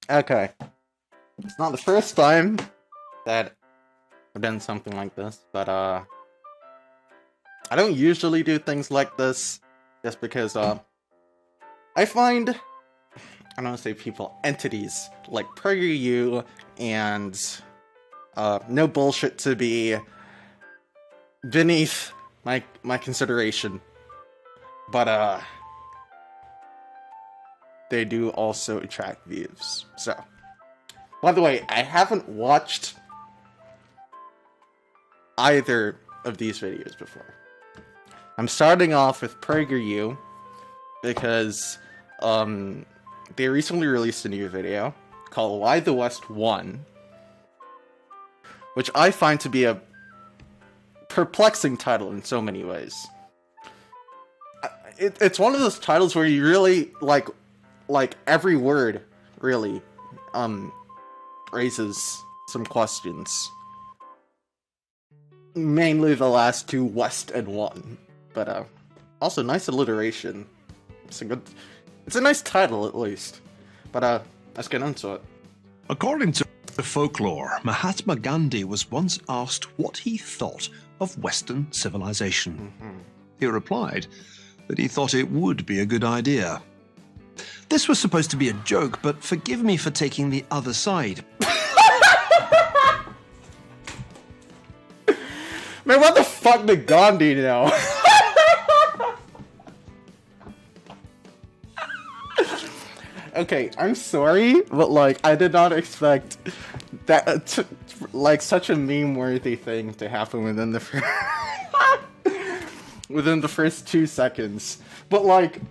Okay. It's not the first time that I've done something like this, but I don't usually do things like this just because I find, I don't want to say people, entities like PragerU and no bullshit to be beneath my consideration. But they do also attract views. So, by the way, I haven't watched either of these videos before. I'm starting off with PragerU because they recently released a new video called Why the West Won, which I find to be a perplexing title in so many ways. It's one of those titles where you really like every word really raises some questions. Mainly the last two, West and Won, but also nice alliteration. It's a nice title at least. But let's get into it. According to folklore, Mahatma Gandhi was once asked what he thought of Western civilization. He replied that he thought it would be a good idea. This was supposed to be a joke, but forgive me for taking the other side. Man, what the fuck did Gandhi know? Okay, I'm sorry, but like, I did not expect that like such a meme-worthy thing to happen within the within the first 2 seconds. But like,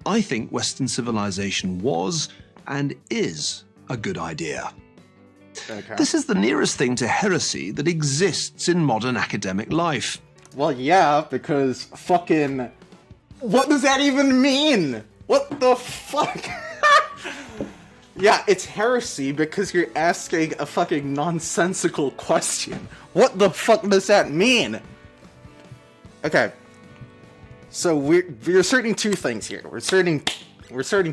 I think Western civilization was and is a good idea. okay. This is the nearest thing to heresy that exists in modern academic life. Well, yeah, because fucking, what does that even mean? What the fuck? Yeah, it's heresy because you're asking a fucking nonsensical question. What the fuck does that mean? Okay. So we're asserting two things here. We're asserting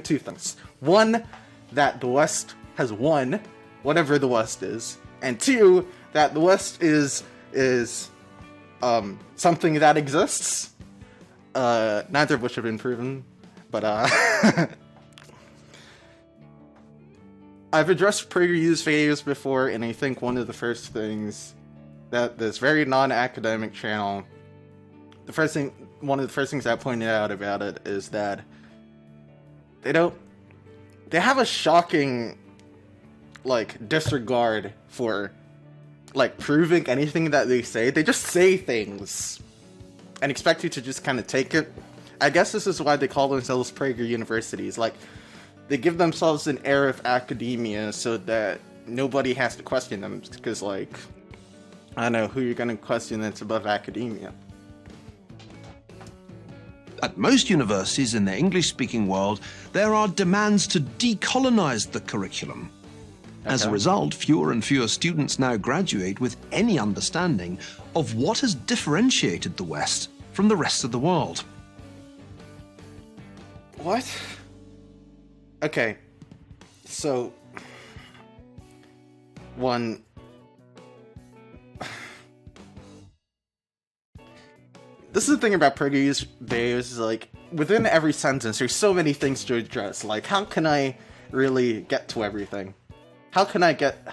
two things. One, that the West has won, whatever the West is, and two, that the West is something that exists. Neither of which have been proven, but I've addressed PragerU's videos before, and I think one of the first things that this very non-academic channel, one of the first things I pointed out about it is that they have a shocking, like, disregard for, like, proving anything that they say. They just say things and expect you to just kind of take it. I guess this is why they call themselves Prager universities. Like, they give themselves an air of academia so that nobody has to question them, because, like, I don't know who you're gonna question that's above academia. At most universities in the English-speaking world, there are demands to decolonize the curriculum. As a result, fewer and fewer students now graduate with any understanding of what has differentiated the West from the rest of the world. What? Okay. So, one... This is the thing about PragerU's videos, is like, within every sentence, there's so many things to address. Like, how can I really get to everything? How can I get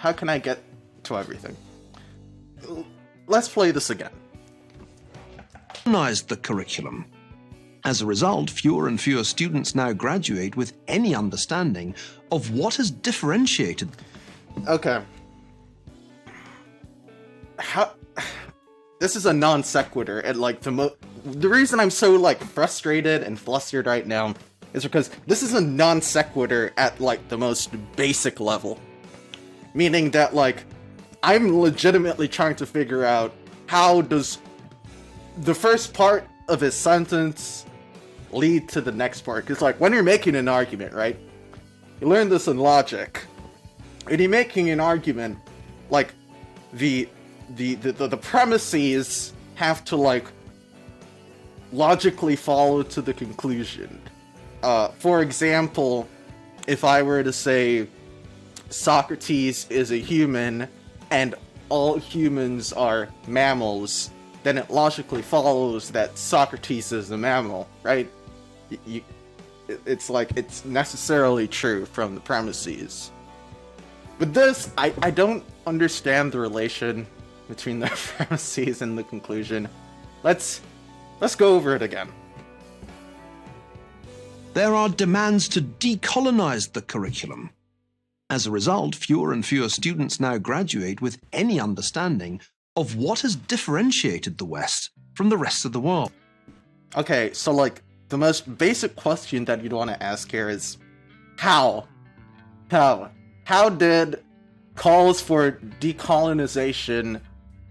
to everything? Let's play this again. The curriculum. As a result, fewer and fewer students now graduate with any understanding of what has differentiated. Okay. How... This is a non sequitur, and like the reason I'm so like frustrated and flustered right now is because this is a non sequitur at like the most basic level. Meaning that like I'm legitimately trying to figure out how does the first part of his sentence lead to the next part. Because like when you're making an argument, right? You learn this in logic. When you're making an argument, like the premises have to like logically follow to the conclusion. For example, if I were to say Socrates is a human and all humans are mammals, then it logically follows that Socrates is a mammal, right? It's like, it's necessarily true from the premises. With this, I don't understand the relation between the premises and the conclusion. Let's go over it again. There are demands to decolonize the curriculum. As a result, fewer and fewer students now graduate with any understanding of what has differentiated the West from the rest of the world. Okay, so like, the most basic question that you'd want to ask here is, how? How did calls for decolonization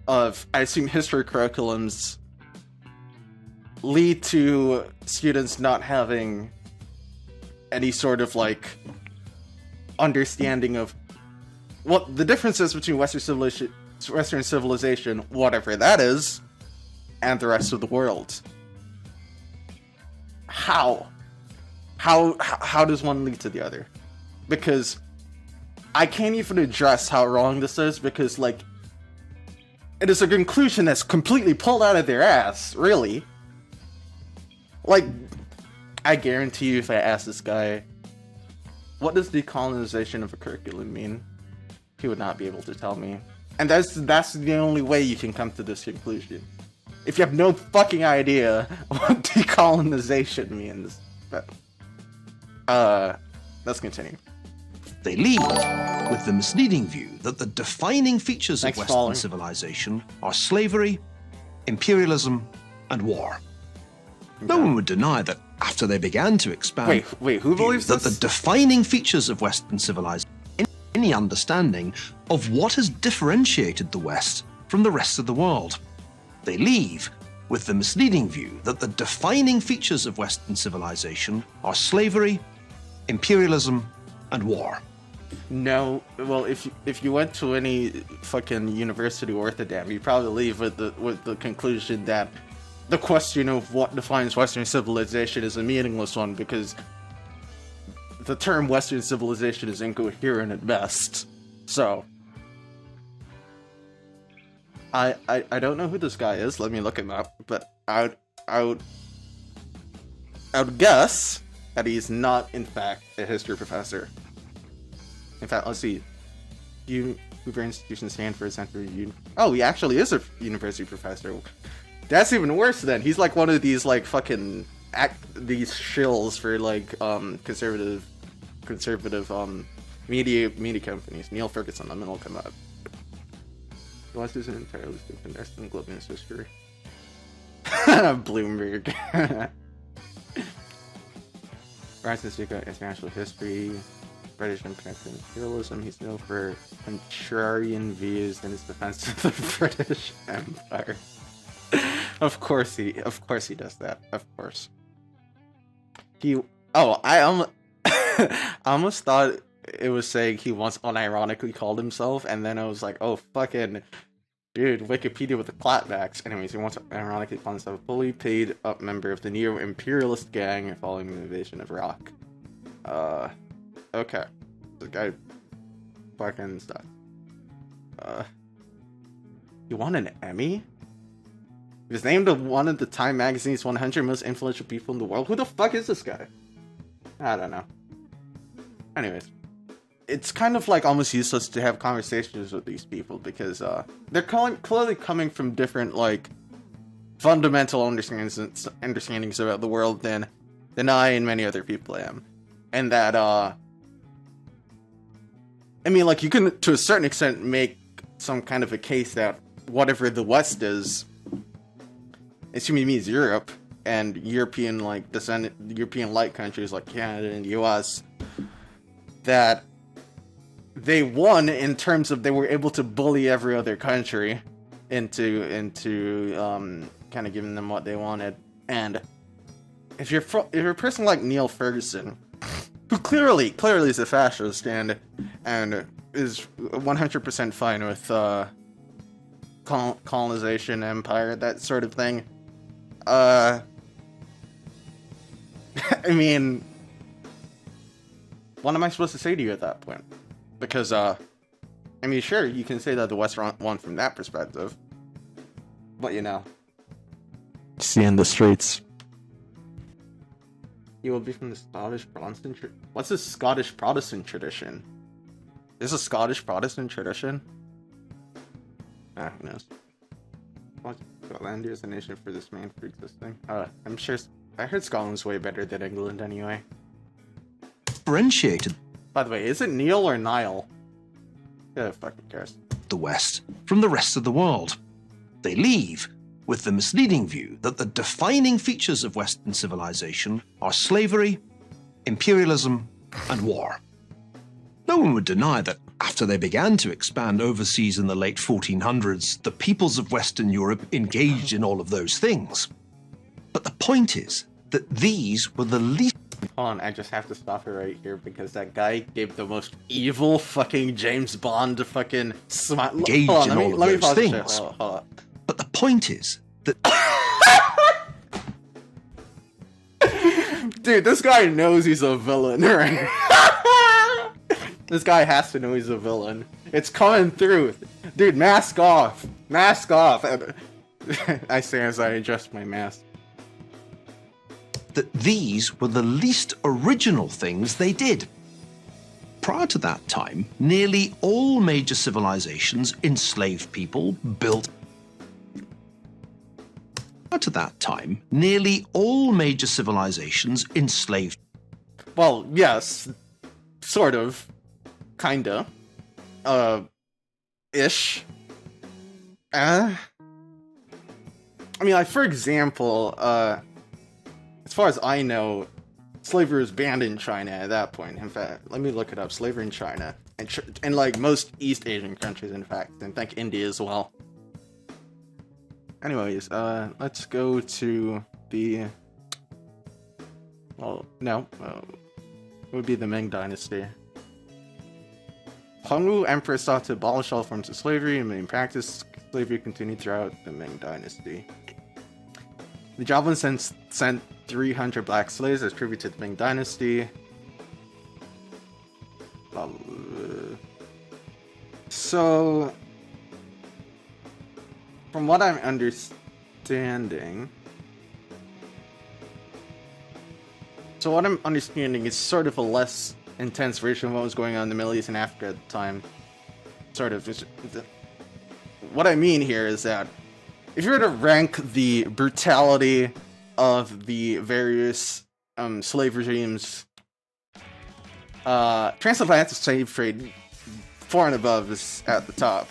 of, I assume, history curriculums lead to students not having any sort of, like, understanding of what the difference is between Western civilization, whatever that is, and the rest of the world? How does one lead to the other? Because I can't even address how wrong this is, because, like, it is a conclusion that's completely pulled out of their ass, really. Like, I guarantee you if I ask this guy, what does decolonization of a curriculum mean? He would not be able to tell me. And that's the only way you can come to this conclusion. If you have no fucking idea what decolonization means. But, let's continue. They leave with the misleading view that the defining features of Western following. civilization are slavery, imperialism, and war. No one would deny that after they began to expand, Wait, who believes that this? the defining features of Western civilization, any understanding of what has differentiated the West from the rest of the world. They leave with the misleading view that the defining features of Western civilization are slavery, imperialism, and war. No, well, if you went to any fucking university worth a damn, you'd probably leave with the conclusion that the question of what defines Western civilization is a meaningless one, because the term Western civilization is incoherent at best. So, I don't know who this guy is. Let me look him up. But I would guess that he's not, in fact, a history professor. In fact, let's see. Hoover Institution stand for a center. Oh, he actually is a university professor. That's even worse then. He's like one of these like fucking these shills for like conservative media companies. Neil Ferguson, let me look him up. The West is an entirely different in global news history. Bloomberg. Francis Yuka, international history, British imperialism. He's known for contrarian views in his defense of the British Empire. Of course he does that. Of course. I almost thought it was saying he once unironically called himself, and then I was like, oh fucking dude, Wikipedia with the clapbacks. Anyways, he once ironically called himself a fully paid up member of the neo-imperialist gang following the invasion of Iraq. Okay. The guy fucking stuff. He won an Emmy? He was named one of the Time magazine's 100 most influential people in the world. Who the fuck is this guy? I don't know. Anyways, it's kind of like almost useless to have conversations with these people because they're clearly coming from different like fundamental understandings about the world than I and many other people am, and that I mean, like, you can to a certain extent make some kind of a case that whatever the West is, assuming it means Europe and European like European like countries like Canada and the US, that they won in terms of they were able to bully every other country into kind of giving them what they wanted. And if you're a person like Neil Ferguson, who clearly is a fascist and is 100% fine with colonization, empire, that sort of thing, I mean, what am I supposed to say to you at that point? Because, I mean, sure, you can say that the West won from that perspective. But, you know. See in the streets. You will be from the Scottish Protestant What's the Scottish Protestant tradition? Is a Scottish Protestant tradition? Ah, who knows? Scotland is a nation for this man for existing. I'm sure. I heard Scotland's way better than England anyway. Differentiated. By the way, is it Neil or Nile? Yeah, fucking cares. The West from the rest of the world. They leave with the misleading view that the defining features of Western civilization are slavery, imperialism, and war. No one would deny that after they began to expand overseas in the late 1400s, the peoples of Western Europe engaged in all of those things. But the point is that these were the least... Hold on, I just have to stop it right here because that guy gave the most evil fucking James Bond fucking smile. Engaged in all of those things. Hold on. But the point is that... Dude, this guy knows he's a villain, right? This guy has to know he's a villain. It's coming through. Dude, mask off. Mask off. I say as I adjust my mask. That these were the least original things they did. Prior to that time, nearly all major civilizations enslaved people, built... Prior to that time, nearly all major civilizations enslaved... Well, yes. Sort of. Kinda. Ish. I mean, like, for example, as far as I know, slavery was banned in China at that point. In fact, let me look it up. Slavery in China. And like, most East Asian countries, in fact. And think India as well. Anyways, let's go to the... Well, no. It would be the Ming Dynasty. Hongwu Emperor sought to abolish all forms of slavery, and in practice, slavery continued throughout the Ming Dynasty. The Javanese sent 300 black slaves as tribute to the Ming Dynasty. So, from what I'm understanding... is sort of a less intense version of what was going on in the Middle East and Africa at the time. Sort of. What I mean here is that if you were to rank the brutality of the various slave regimes, transatlantic slave trade, far and above, is at the top,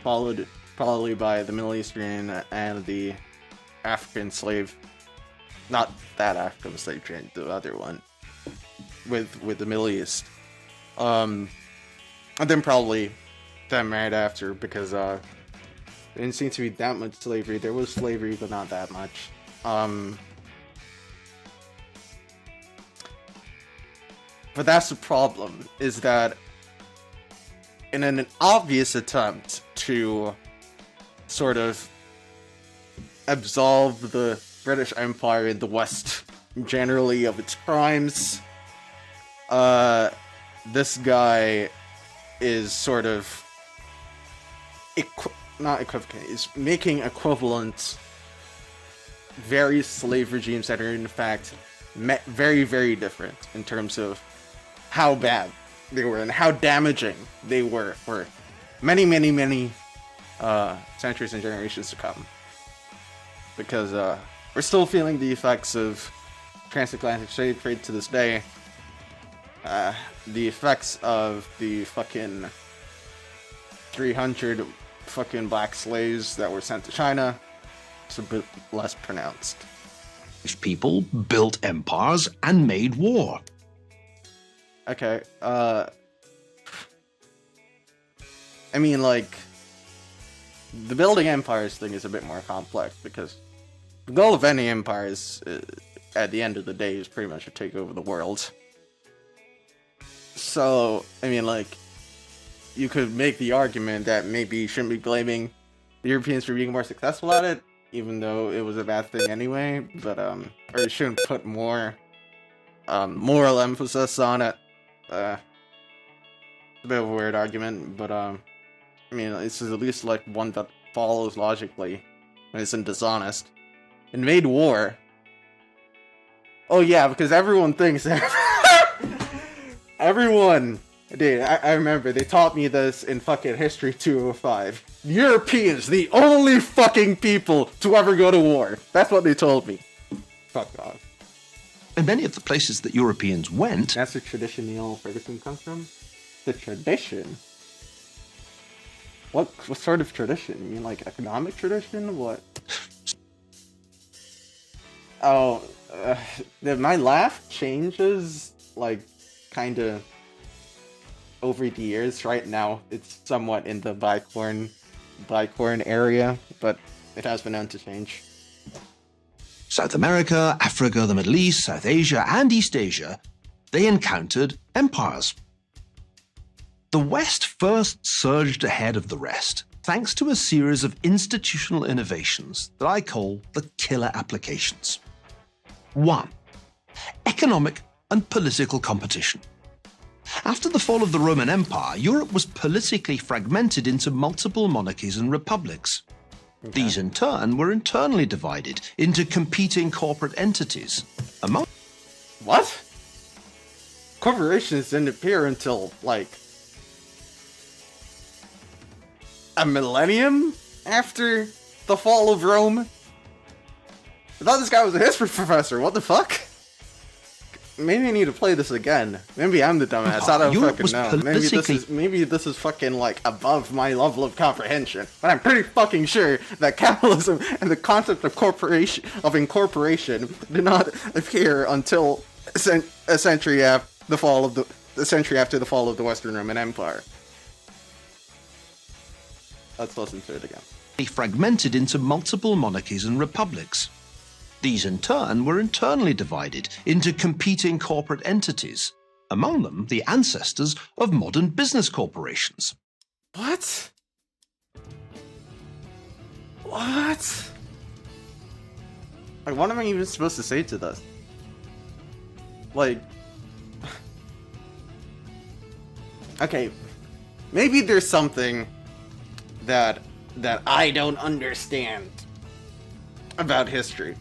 followed probably by the Middle Eastern and the African slave. Not that African slave trade, the other one. With the Middle East. And then probably them right after, because there didn't seem to be that much slavery. There was slavery, but not that much. But that's the problem, is that in an obvious attempt to sort of absolve the British Empire and the West generally of its crimes, this guy is sort of not equivocating, is making equivalent various slave regimes that are in fact very, very different in terms of how bad they were and how damaging they were for many, many, many centuries and generations to come. Because we're still feeling the effects of transatlantic slave trade to this day. The effects of the fucking 300 fucking black slaves that were sent to China, it's a bit less pronounced. People built empires and made war. Okay, I mean, like, the building empires thing is a bit more complex, because the goal of any empire is, at the end of the day, is pretty much to take over the world. So, I mean, like, you could make the argument that maybe you shouldn't be blaming the Europeans for being more successful at it, even though it was a bad thing anyway, but, or you shouldn't put more, moral emphasis on it. a bit of a weird argument, but I mean, this is at least like one that follows logically and isn't dishonest. Invade war. Oh yeah, because everyone thinks everyone. Dude, I remember they taught me this in fucking History 205. Europeans, the only fucking people to ever go to war. That's what they told me. Fuck off. In many of the places that Europeans went... That's the tradition Neil Ferguson comes from? The tradition? What sort of tradition? You mean like economic tradition? What? Oh, my laugh changes, like, kinda... over the years. Right now, it's somewhat in the bicorn area, but it has been known to change. South America, Africa, the Middle East, South Asia, and East Asia, they encountered empires. The West first surged ahead of the rest, thanks to a series of institutional innovations that I call the killer applications. 1. Economic and political competition. After the fall of the Roman Empire, Europe was politically fragmented into multiple monarchies and republics. Okay. These, in turn, were internally divided into competing corporate entities. Among... What? Corporations didn't appear until, like, a millennium after the fall of Rome? I thought this guy was a history professor. What the fuck? Maybe I need to play this again. Maybe I'm the dumbass. I don't fucking know. Maybe this is fucking like above my level of comprehension. But I'm pretty fucking sure that capitalism and the concept of incorporation did not appear until a century after the fall of the Western Roman Empire. Let's listen to it again. Fragmented into multiple monarchies and republics. These, in turn, were internally divided into competing corporate entities, among them the ancestors of modern business corporations. What? What? Like, what am I even supposed to say to this? Like... Okay, maybe there's something that I don't understand about history.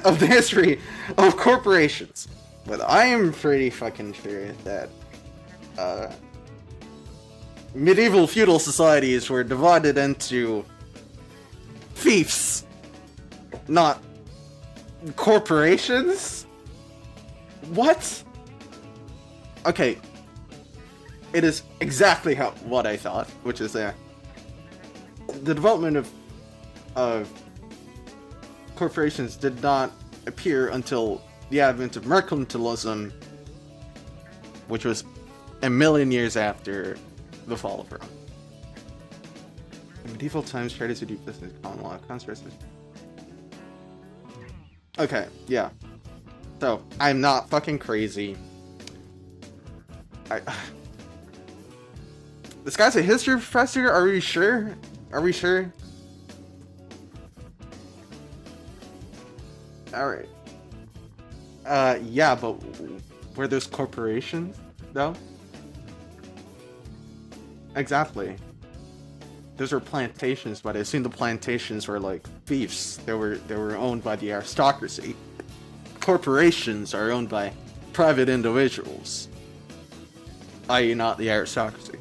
Of the history of corporations. But I am pretty fucking sure that medieval feudal societies were divided into fiefs, not corporations? What? Okay. It is exactly what I thought, which is the development of corporations did not appear until the advent of mercantilism, which was a million years after the fall of Rome. In medieval times, traders would do business common law, conspiracies. Okay, yeah. So, I'm not fucking crazy. This guy's a history professor? Are we sure? Are we sure? Alright. Yeah, but were those corporations, though? Exactly. Those were plantations, but I assume the plantations were like fiefs. They were owned by the aristocracy. Corporations are owned by private individuals, i.e. not the aristocracy.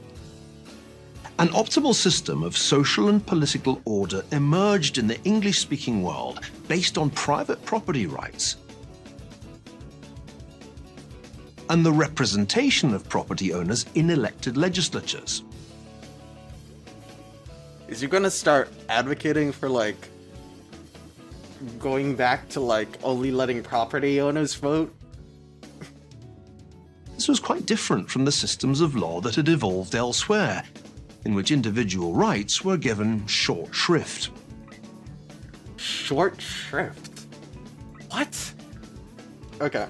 An optimal system of social and political order emerged in the English-speaking world based on private property rights and the representation of property owners in elected legislatures. Is he gonna start advocating for, like, going back to, like, only letting property owners vote? This was quite different from the systems of law that had evolved elsewhere, in which individual rights were given short shrift. Short shrift? What? Okay.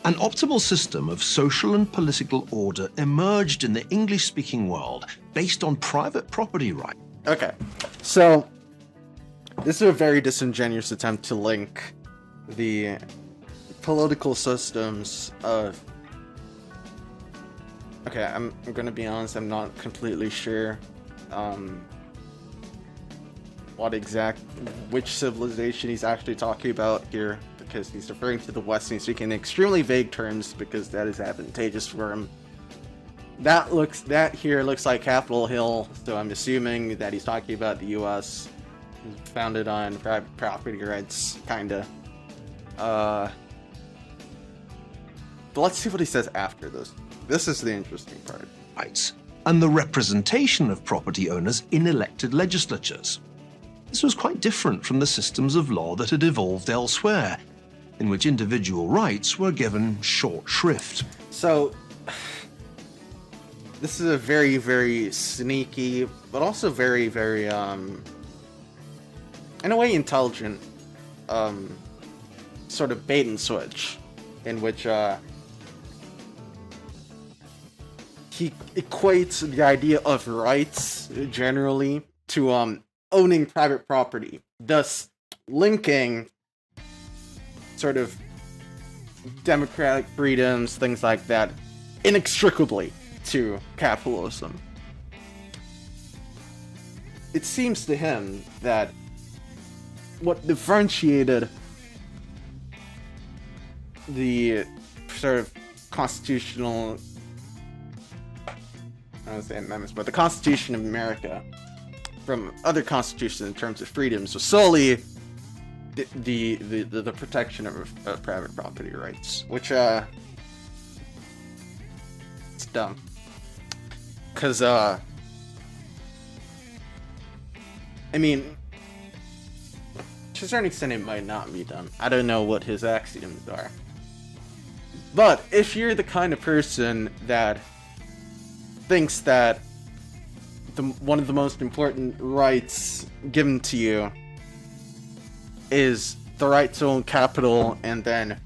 An optimal system of social and political order emerged in the English-speaking world based on private property rights. Okay, so this is a very disingenuous attempt to link the political systems of... Okay, I'm gonna be honest, I'm not completely sure which civilization he's actually talking about here, because he's referring to the West and he's speaking in extremely vague terms because that is advantageous for him. That here looks like Capitol Hill, so I'm assuming that he's talking about the US, founded on private property rights, kinda. But let's see what he says after this. This is the interesting part. Rights, and the representation of property owners in elected legislatures. This was quite different from the systems of law that had evolved elsewhere, in which individual rights were given short shrift. So, this is a very, very sneaky, but also very, very, in a way intelligent, sort of bait and switch, in which, he equates the idea of rights, generally, to, owning private property, thus linking sort of democratic freedoms, things like that, inextricably to capitalism. It seems to him that what differentiated the sort of constitutional, I don't want to say amendments, but the Constitution of America from other constitutions in terms of freedoms was solely the protection of private property rights, which it's dumb, because I mean, to a certain extent it might not be dumb. I don't know what his axioms are, but if you're the kind of person that thinks that one of the most important rights given to you is the right to own capital and then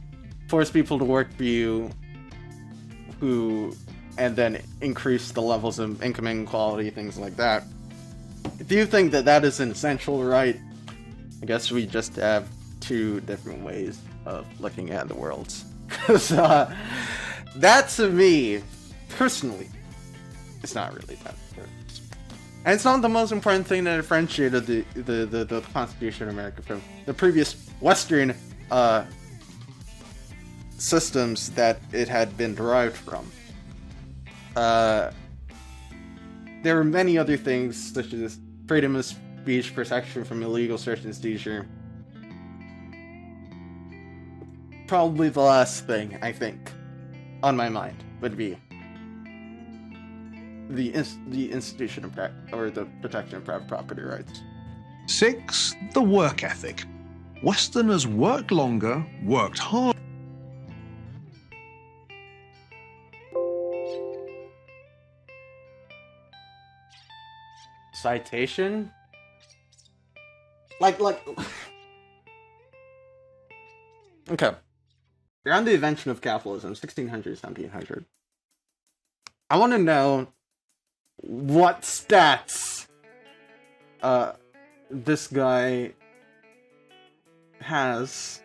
force people to work for you and then increase the levels of income inequality, things like that. If you think that that is an essential right, I guess we just have two different ways of looking at the world. Because that, to me, personally, it's not really that important. And it's not the most important thing that differentiated the Constitution of America from the previous Western systems that it had been derived from. There were many other things, such as freedom of speech, protection from illegal search and seizure. Probably the last thing, I think, on my mind would be the institution of or the protection of private property rights. 6. The work ethic. Westerners worked longer, worked hard. Citation? Like... Okay. Around the invention of capitalism, 1600, 1700. I want to know what stats this guy has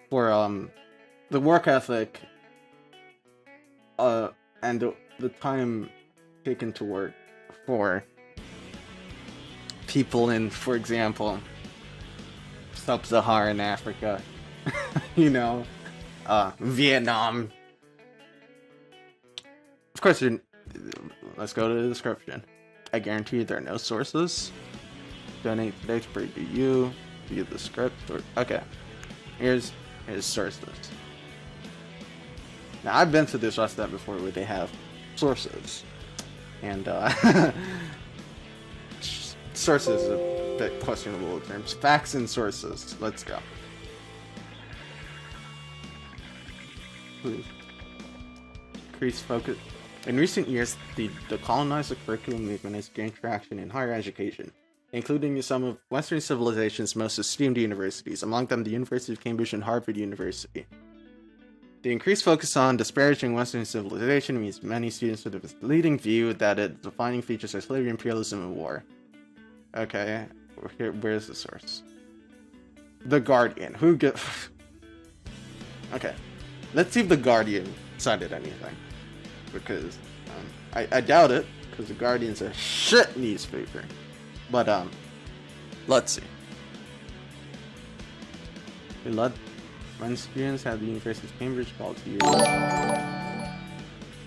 for the work ethic and the time taken to work for people in, for example, sub-Saharan Africa, you know, Vietnam. Of course, let's go to the description. I guarantee you there are no sources. Donate today to preview, view the script. Okay, here's sources. Now, I've been to this restaurant before where they have sources. And, sources is a bit questionable in terms. Facts and sources. Let's go. Please. Increase focus. In recent years, the colonizer curriculum movement has gained traction in higher education, including some of Western civilization's most esteemed universities, among them the University of Cambridge and Harvard University. The increased focus on disparaging Western civilization means many students have a misleading view that its defining features are slavery, imperialism, and war. Okay, where's the source? The Guardian. Okay, let's see if the Guardian cited anything, because I doubt it, because the Guardian's a shit newspaper. But let's see. When students have the University of Cambridge called to you.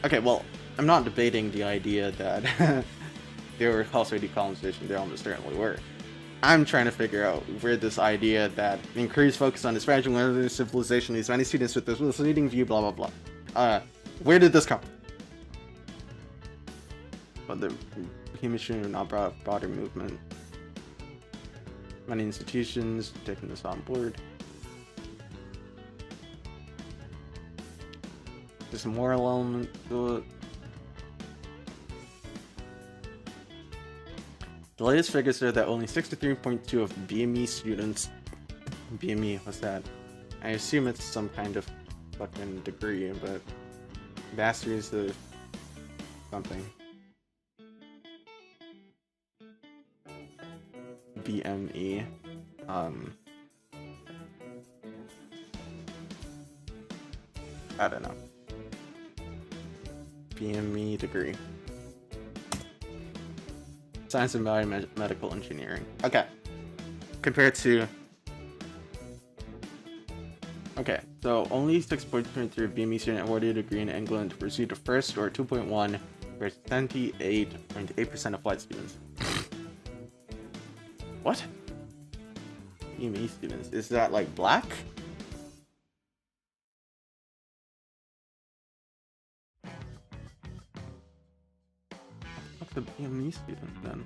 Okay, well, I'm not debating the idea that there were also decolonization. There almost certainly were. I'm trying to figure out where this idea that increased focus on this fragile learning civilization leaves many students with this misleading view, blah blah blah. Where did this come from? But the human not brought a broader movement. Many institutions taking this on board. There's a moral element to it. The latest figures are that only 63.2 of BME students... BME, what's that? I assume it's some kind of fucking degree, but... Masters of... something. BME. I don't know. BME degree. Science and biomedical engineering. Okay. Compared to... Okay, so only 6.3 BME student awarded a degree in England received a first or 2.1 for 78.8% of white students. What? BME students. Is that like black? What's the BME student then?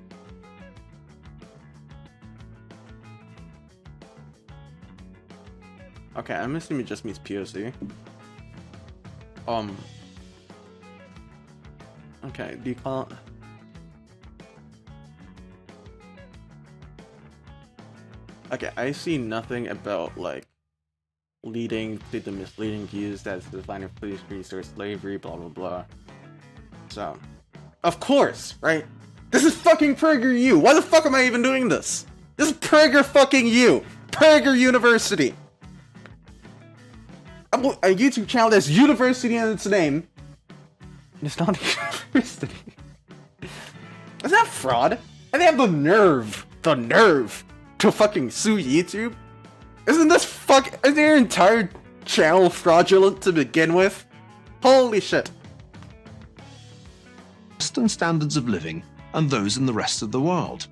Okay, I'm assuming it just means POC. Okay, Okay, I see nothing about, like, leading to the misleading views that's defining police resource slavery, blah blah blah. So, of course, right? This is fucking Prager U! Why the fuck am I even doing this? This is Prager fucking U! Prager University! A YouTube channel that's university in its name. And it's not a university. Is that fraud? And they have the nerve to fucking sue YouTube? Isn't is their entire channel fraudulent to begin with? Holy shit. Western standards of living and those in the rest of the world.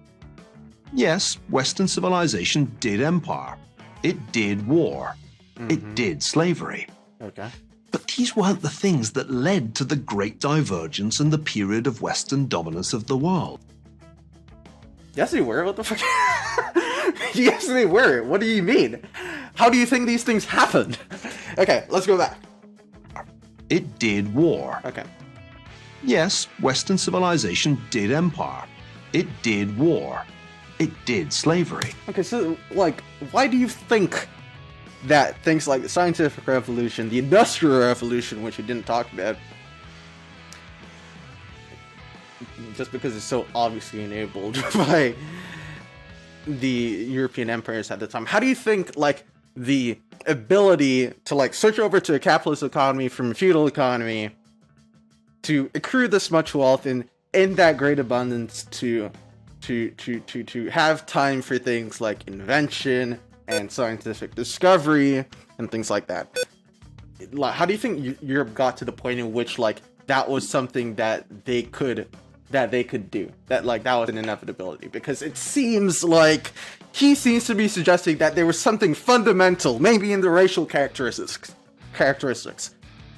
Yes, Western civilization did empire. It did war. It did slavery. Okay. But these weren't the things that led to the Great Divergence and the period of Western dominance of the world. Yes, they were. What the fuck? Yes, they were. What do you mean? How do you think these things happened? Okay, let's go back. It did war. Okay. Yes, Western civilization did empire. It did war. It did slavery. Okay, so, like, why do you think that things like the scientific revolution, the industrial revolution, which we didn't talk about, just because it's so obviously enabled by the European empires at the time, how do you think, like, the ability to, like, switch over to a capitalist economy from a feudal economy to accrue this much wealth in that great abundance to have time for things like invention and scientific discovery and things like that? How do you think Europe got to the point in which, like, that was something that they could do? That, like, that was an inevitability? Because it seems like he seems to be suggesting that there was something fundamental, maybe in the racial characteristics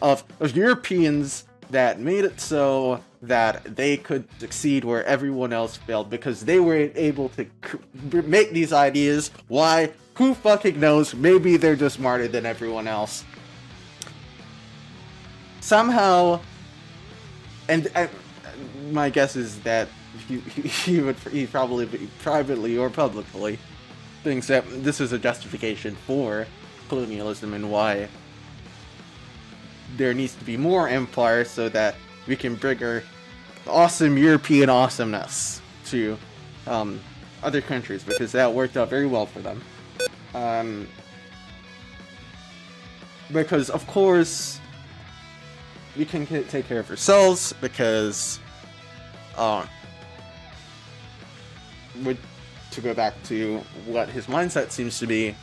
of Europeans that made it so that they could succeed where everyone else failed, because they were able to make these ideas. Why? Who fucking knows? Maybe they're just smarter than everyone else. Somehow, and my guess is that he probably privately or publicly thinks that this is a justification for colonialism and why there needs to be more empire so that we can bring our awesome European awesomeness to other countries, because that worked out very well for them. because of course we can take care of ourselves, because to go back to what his mindset seems to be,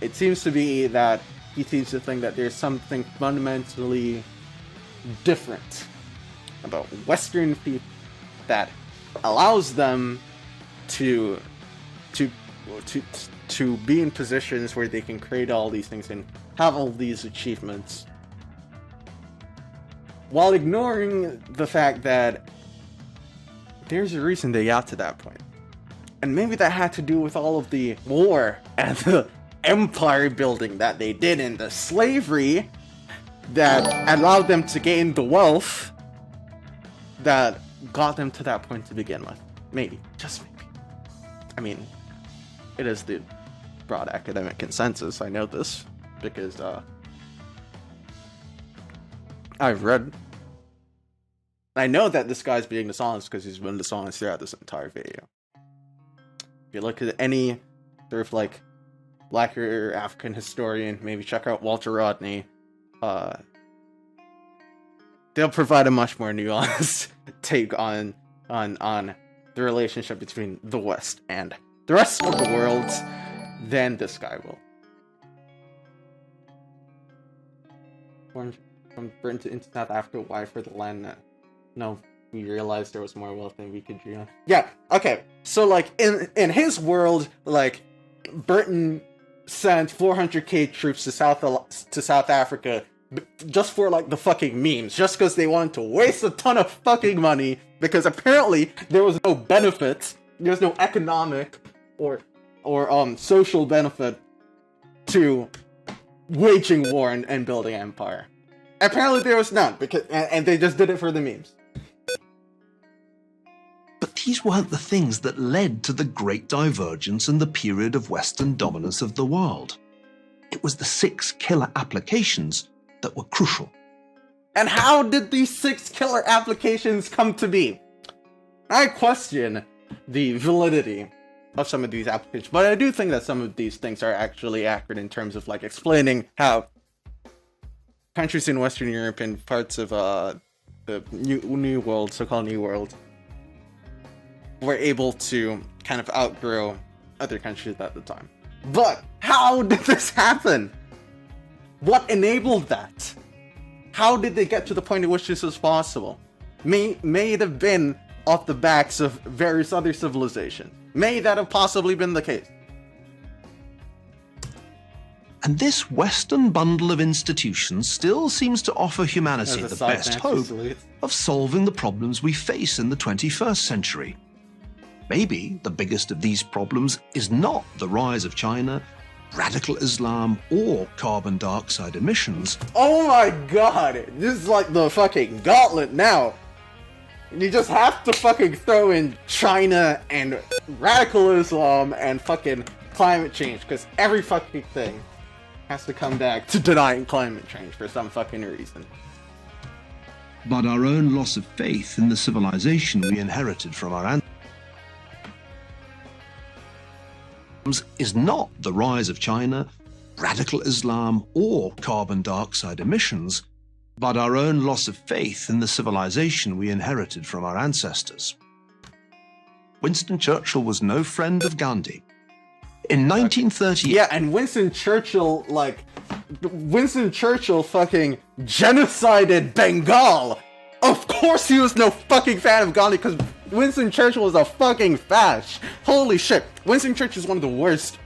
it seems to be that he seems to think that there's something fundamentally different about Western people that allows them to be in positions where they can create all these things and have all these achievements, while ignoring the fact that there's a reason they got to that point. And maybe that had to do with all of the war and the empire building that they did, and the slavery that allowed them to gain the wealth that got them to that point to begin with. Maybe. Just maybe. I mean, it is the broad academic consensus. I know this because I've read. I know that this guy's being dishonest because he's been dishonest throughout this entire video. If you look at any sort of like Black or African historian, maybe check out Walter Rodney. They'll provide a much more nuanced take on the relationship between the West and the rest of the world than this guy will. From Britain into South Africa, why for the land? No, we realized there was more wealth than we could dream. Yeah, okay. So like in his world, like Britain sent 400k troops to South Africa just for like the fucking memes, just because they wanted to waste a ton of fucking money, because apparently there was no benefit, there was no economic or social benefit to waging war and building empire. Apparently there was none, because and they just did it for the memes. But these weren't the things that led to the Great Divergence and the period of Western dominance of the world. It was the 6 killer applications that were crucial. And how did these 6 killer applications come to be? I question the validity of some of these applications, but I do think that some of these things are actually accurate in terms of like explaining how countries in Western Europe and parts of the New World, so-called New World, were able to kind of outgrow other countries at the time. But how did this happen? What enabled that? How did they get to the point at which this was possible? May it have been off the backs of various other civilizations. May that have possibly been the case. And this Western bundle of institutions still seems to offer humanity the best hope of solving the problems we face in the 21st century. Maybe the biggest of these problems is not the rise of China, radical Islam, or carbon dioxide emissions. Oh my god! This is like the fucking gauntlet now! You just have to fucking throw in China and radical Islam and fucking climate change, because every fucking thing has to come back to denying climate change for some fucking reason. But our own loss of faith in the civilization we inherited from our ancestors is not the rise of China, radical Islam, or carbon dioxide emissions, but our own loss of faith in the civilization we inherited from our ancestors. Winston Churchill was no friend of Gandhi. In 1938... Yeah, and Winston Churchill fucking genocided Bengal! Of course he was no fucking fan of Gandhi, because Winston Churchill was a fucking fash. Holy shit. Winston Churchill is one of the worst.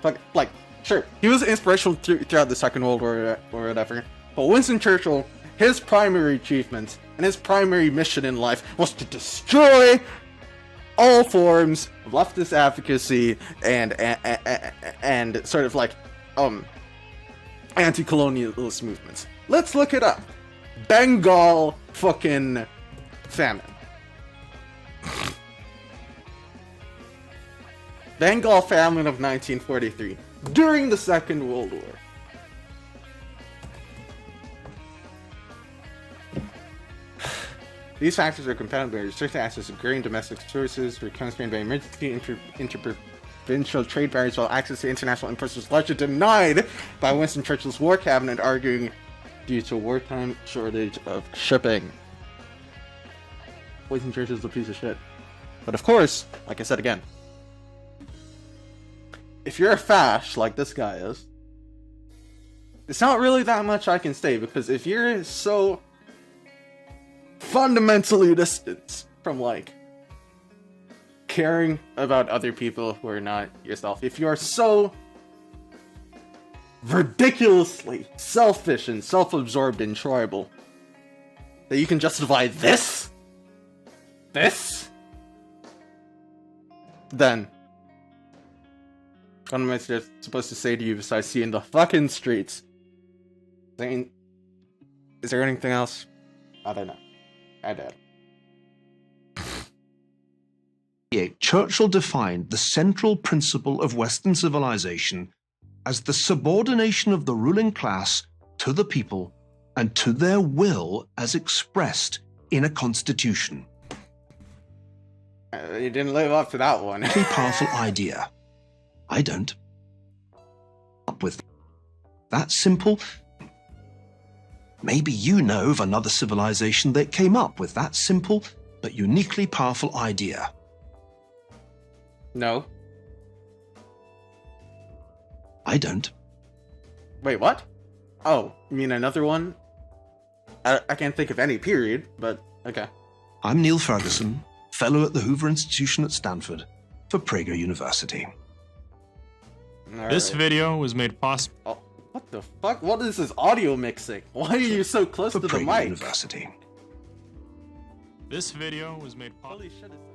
Like, sure, he was inspirational throughout the Second World War or whatever, but Winston Churchill, his primary achievement and his primary mission in life was to destroy all forms of leftist advocacy and sort of like anti-colonialist movements. Let's look it up. Bengal fucking famine. Bengal famine of 1943 during the Second World War. These factors are compounded by certain access to grain domestic sources were constrained by emergency provincial trade barriers while access to international imports was largely denied by Winston Churchill's war cabinet, arguing due to wartime shortage of shipping. Winston Churchill's a piece of shit. But of course, like I said again, if you're a fash like this guy is, it's not really that much I can say, because if you're so fundamentally distant from, like, caring about other people who are not yourself, if you're so ridiculously selfish and self-absorbed and tribal that you can justify this, then what am I supposed to say to you besides see you in the fucking streets? Is there anything else? I don't know. I doubt it. Churchill defined the central principle of Western civilization as the subordination of the ruling class to the people and to their will as expressed in a constitution. You didn't live up to that one. A powerful idea. I don't. Up with that simple. Maybe you know of another civilization that came up with that simple but uniquely powerful idea. No. I don't. Wait, what? Oh, you mean another one? I can't think of any, period, but okay. I'm Neil Ferguson, fellow at the Hoover Institution at Stanford for Prager University. This video was made possible. Oh, what the fuck? What is this audio mixing? Why are you so close for to the Prager mic? University. This video was made possible. Holy shit.